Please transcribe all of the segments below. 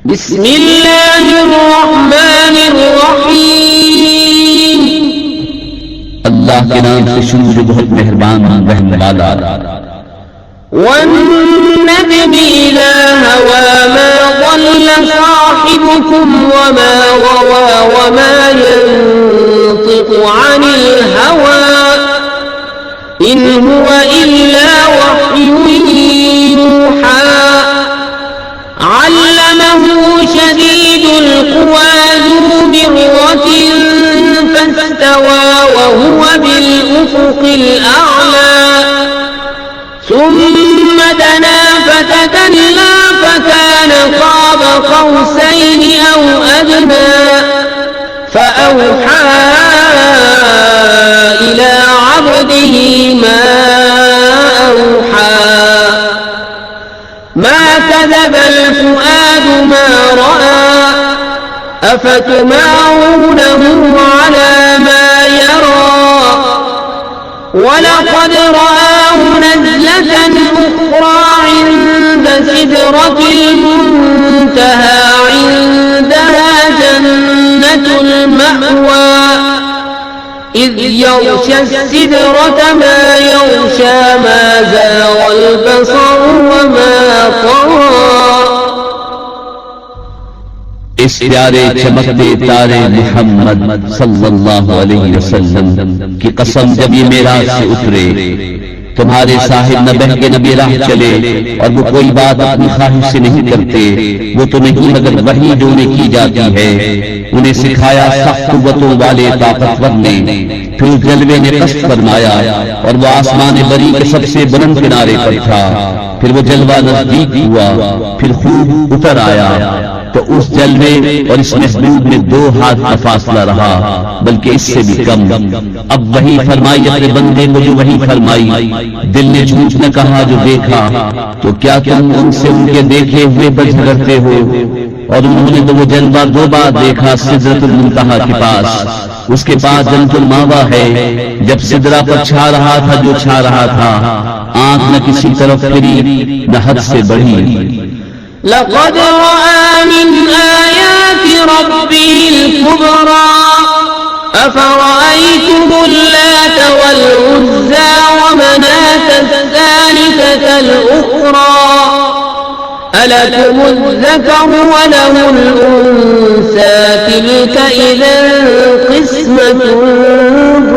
बिस्मिल्लाहिर्रहमानिर्रहीम। अल्लाह के नाम से शुरू जो बहुत मेहरबान रहने वाला। वन्नजमी इज़ा हवा मा ضل साहिबुकुम वमा गवा वमा यंतिकु अनिल हवा इन हुवा इल्ला वह्युन यूहा। अल्लमहु शदीदुल क़ुवा ज़ू मिर्रतिन फस्तवा वहुवा बिल उफ़ुक़िल अअला ثم دنا فتدلى فكان قاب قوسين أو أدنى فأوحى إلى عبده ما أوحى ما كذب الفؤاد ما رأى أفتمارونه على ما يرى ولقد رآه نزلة أخرى عند سدرة المنتهى عندها جنة المأوى إذ يغشى السدرة ما يغشى ما زاغ البصر وما طغى। इस प्यारे चमकते तारे मोहम्मद सल्लल्लाहु अलैहि वसल्लम की कसम, जब ये मेराज से उतरे तुम्हारे साहिब न बहके न बेराह चले और वो कोई बात अपनी ख्वाहिश से नहीं करते, वो तो नहीं मगर वही जो उन्हें की जाती है। उन्हें सिखाया सख्त कुव्वतों वाले ताकतवर ने, फिर उस जलवे ने कष्ट फरमाया और वो आसमान बरी के सबसे बुलंद किनारे पर था। फिर वो जलवा नजदीक हुआ, फिर खूब उतर आया तो उस जलवे और इस महबूब में 2 हाथ का फासला रहा, बल्कि इससे भी कम। अब वही फरमाई अपने बंदे को जो वही फरमाई। दिल ने झूठ न कहा जो देखा, तो क्या तुम उनसे उनके देखे हुए पर झगड़ते हो? और उन्होंने तो वो जलवा 2 बार देखा सिदरतुल मुंतहा के पास, उसके बाद जन्नतुल मावा है। जब सिदरा पर छा रहा था जो छा रहा था, आंख न किसी तरफ फिरी न हद से बढ़ी। लक़द रआ मिन आयाति रब्बिहिल कुबरा अफ़रअय्तुमुल लात वल उज़्ज़ा व मनातस सालिसतल उख़रा अलकुमुज़ ज़करु व लहुल उन्सा तिल्क इज़न क़िस्मतुन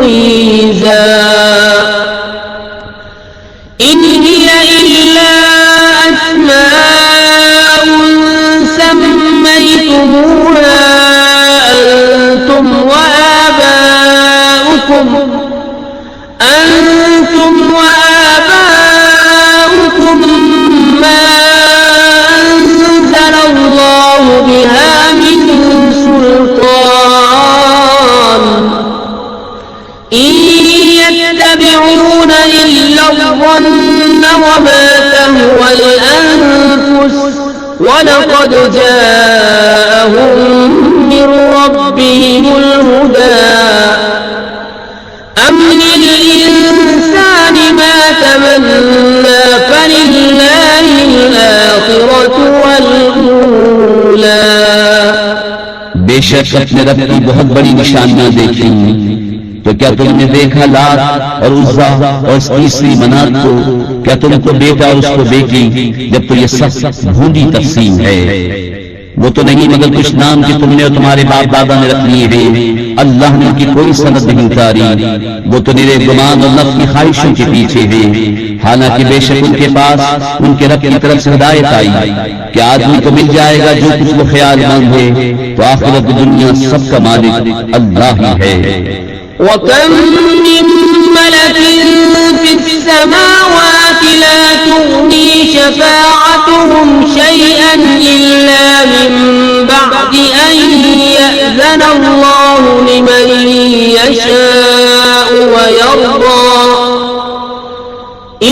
ज़ीज़ा। इन हिय इल्ला अस्माउन सम्मय्तumuha أنتم وآباؤكم ما أنزل الله بها من سلطان إن يتبعون إلا الظن وما تهوى الأنفس ولقد جاءهم من ربهم الهدى أم للإنسان ما تمنى فلله الآخرة والأولى। बेशक अपने रब की बहुत बड़ी निशानियां देखी, तो क्या तुमने देखा लात और उज़्ज़ा और इस तीसरी मनात को? क्या तुमको बेटा और उसको बेटी, जब तो ये सब भूली तक़सीम है। वो तो नहीं मगर कुछ नाम कि तुमने और तुम्हारे बाप दादा ने रख लिए हैं। अल्लाह ने उनकी कोई सनद नहीं उतारी, वो तो निरे गुमान और नफ्स की ख्वाहिशों के पीछे है। हालांकि बेशक उनके पास उनके रब की तरफ से हिदायत आई कि आदमी को मिल जाएगा जो कुछ वो ख्यालमंद है, तो आखिरत दुनिया सबका मालिक अल्लाह ही है। वकम मिन मलकिन फिस्समावाति ला तुग़नी शफ़ाअतुहुम शैअन इल्ला मिन बअदि अन यअज़न अल्लाहु लिमन यशाअु व यर्दा।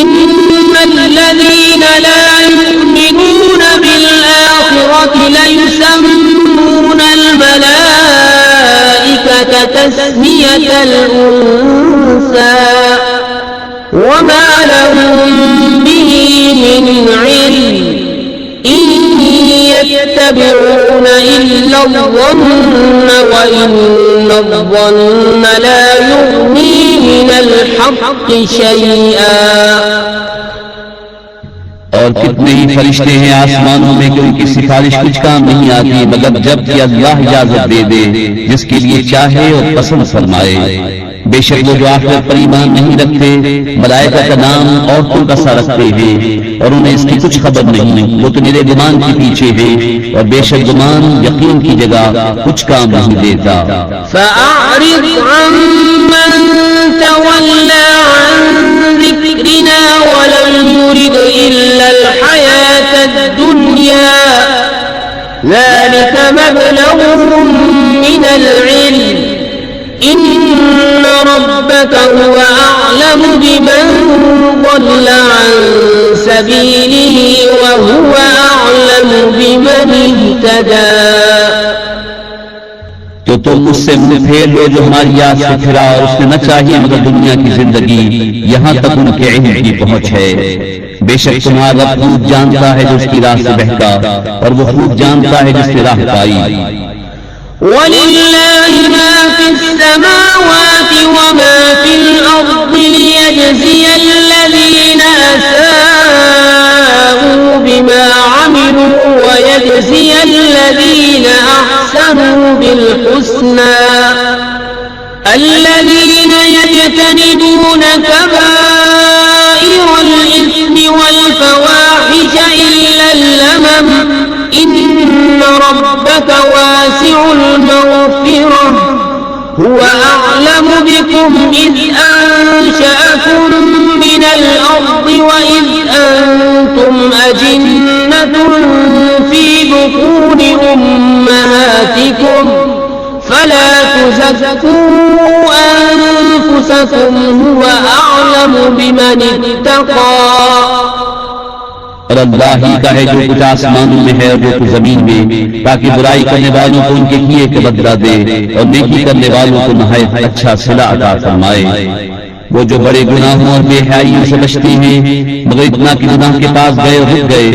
इन्नल्लज़ीन ला यु'मिनून बिल आखिरति लयुसम्मूनल मलाइकता तस्मियतल उन्सा वमा लहुम बिही मिन इल्म इन يتبعون إلا الظن وإن الظن لا يغني من الحق شيئا। और कितने ही फरिश्ते हैं आसमानों में कि उनकी सिफारिश कुछ काम नहीं आती मगर जब कि अल्लाह इजाजत दे दे जिसके लिए चाहे और पसंद फरमाए। बेशक वो जो आखिरत पर ईमान नहीं रखते मलाइका का नाम औरतों का सा रखते हैं और उन्हें इसकी कुछ खबर नहीं, वो तो निरे गुमान के पीछे है और बेशक गुमान यकीन की जगह कुछ काम नहीं देता। फअअरिद अम्मन तवल्ला अन ज़िक्रिना वलम युरिद इल्ला अल-हयातद दुनिया ज़ालिका मब्लगुहुम मिनल इल्म इन्न रब्बका हुवा अअलमु बिमन ضل عن سبيله وهو أعلم بمن اهتدى। तो तुम उससे मुंह फेर लो जो हमारी याद से फिरा और उसने न चाहिए मगर दुनिया की जिंदगी यहाँ तक उनके इल्म की पहुंच है। बेशक तुम्हारा खूब जानता है जो उसकी राह से बहका और वो खूब जानता है जिसने राह पाई। वलिल्लाहि मा फिस्समावाति वमा फिल अर्दि लियजज़ियल्लज़ीना असाऊ बिमा अमिलू वयजज़ियल्लज़ीना अहसनू बिलहुस्ना अल्लज़ीना यज्तनिबून कबाइरल इस्मि वल फवाहिश इल्ला लमम إن ربك واسع المغفرة هو أعلم بكم إذ أنشأكم من الأرض وإذ أنتم أجنة في بطون أمهاتكم فلا تزكوا أنفسكم هو أعلم بمن اتقى। और अल्लाह ही का है जो कुछ आसमानों में है और जो कुछ जमीन में ताकि बुराई करने वालों को उनके किए का बदला दे और नेकी करने वालों को नहायत अच्छा सिला अता फरमाए। वो जो बड़े गुनाहों और बेहयाइयों से बचते हैं मगर इतना कि गुनाह के पास गए रुक गए।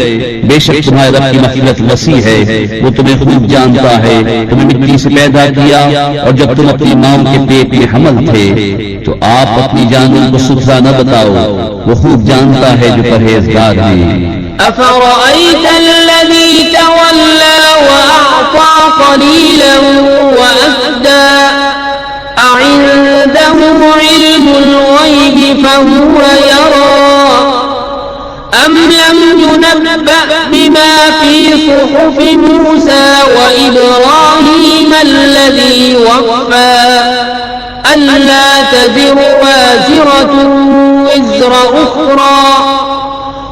बेशक तुम्हारे रब की मग़फ़िरत वसी है, वो तुम्हें खूब जानता है। तुम्हें मिट्टी से पैदा किया और जब तुम अपनी माँ के पेट में हमल थे तो आप अपनी जानों को सुथरा न बताओ, वो खूब जानता है जो परहेजगार है। أفرأيت الذي تولى وأعطى قليلا وأهدى أعنده علم الغيب فهو يرى أم لم ينبأ بما في صحف موسى وإبراهيم الذي وفى ألا تزر وازرة وزر أخرى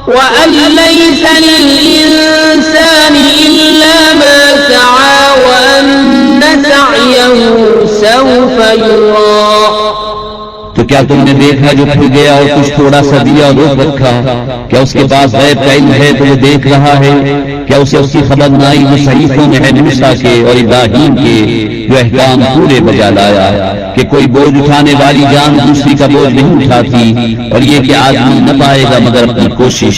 وأن ليس للإنسان إلا ما سعى وأن سعيه سوف يرى। तो क्या तुमने देखा जो फिर गया और कुछ थोड़ा सा दिया और रोक रखा? क्या उसके पास गैब का इल्म है तो वो देख रहा है? क्या उसे उसकी खबर न आई जो सहीफों में है मूसा के और इब्राहीम के जो अहकाम पूरे बजा लाया कि कोई बोझ उठाने वाली जान दूसरी का बोझ नहीं उठाती और ये कि आदमी न पाएगा मगर अपनी कोशिश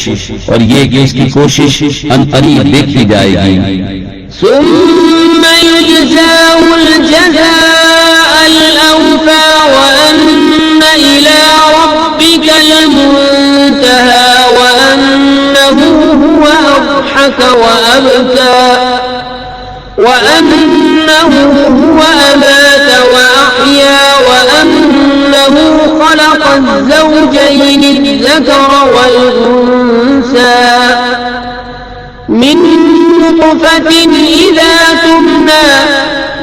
और ये कि उसकी कोशिश अनकरीब देखी जाएगी। ثم يجزاه الجزاء الأوفى وأن إلى ربك المنتهى وأنه هو أضحك وأبكى وأنه هو أمات وأحيا وأنه خلق الزوجين الذكر والأنثى من نطفة إذا تمنى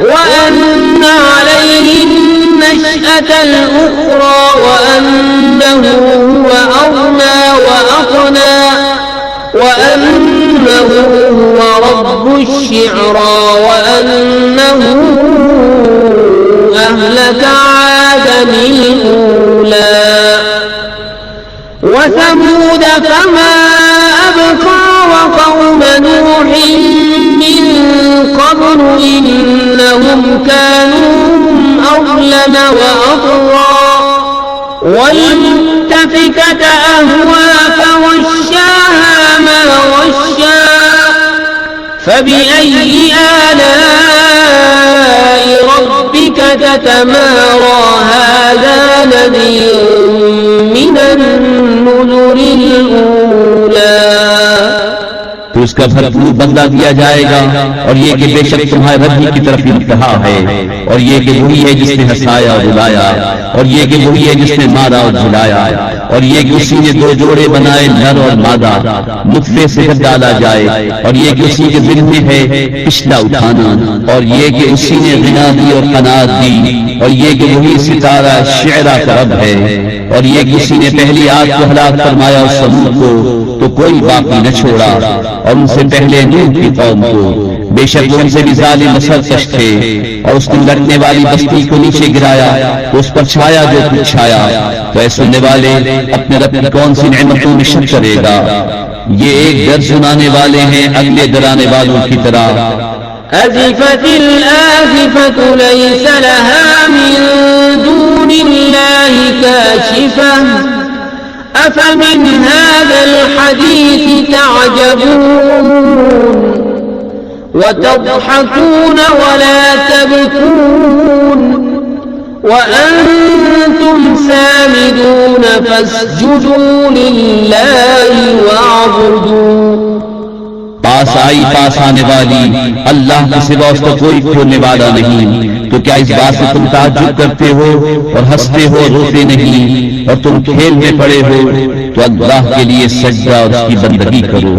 وأن عليه النشأة الأخرى وأنه هو أغنى وأقنى وأنه هو رب الشعرى وأنه أهلك عادا الأولى وثمود فما أبقى وقوم نوح من قبل إنهم كانوا أظلم وأطغى والمؤتفكة أهوى فغشاها ما غشى फबिअय्यि आलाइ रब्बिक ततमारा हाज़ा नज़ीरुम मिनन नुज़ुरिल ऊला। तो उसका भरपूर बदला दिया जाएगा और ये कि बेशक तुम्हारे रब की तरफ इंतहा है, और ये कि वही है जिसने हंसाया और रुलाया, और ये कि वही है जिसने मारा और झुलाया, और ये कि उसी ने दो जोड़े बनाए नर और मादा नुत्फे से जब डाला जाए, और ये कि उसी के जिम्मे है पिछला उठाना, और ये कि उसी ने गिना दी और कनात दी, और ये कि वही सितारा शेरा का रब है, और ये कि उसी ने पहली आग को हलाक फरमाया और समूद को तो कोई बाकी न छोड़ा, और उनसे पहले नूह की कौम को। बेशक वो उनसे भी जालिम और सरकश थे, और उसने लड़ने वाली बस्ती को नीचे गिराया तो उस पर छाया जो कुछ छाया। तो ऐसे सुनने वाले अपने रब की कौन सी नेमतों में शक करेगा। ये एक डर सुनाने वाले हैं अगले डराने वालों की तरह। अज़िफ़तिल आज़िफ़तु लैसा लहा मिन दूनिल्लाहि काशिफ़ह अफ़मिन हाज़ल हदीस तअजबून वतضحكون वला तबकून वअन्तुम सामिदून फस्जुदू लिल्लाहि वअबुदू। पास आई पास आने वाली अल्लाह के सिवा उसका कोई खोलने वाला नहीं। तो क्या इस बात से तुम ताज्जुब करते हो और हंसते हो रोते नहीं, और तुम खेल में पड़े हो? तो अल्लाह के लिए सजदा और उसकी बंदगी करो।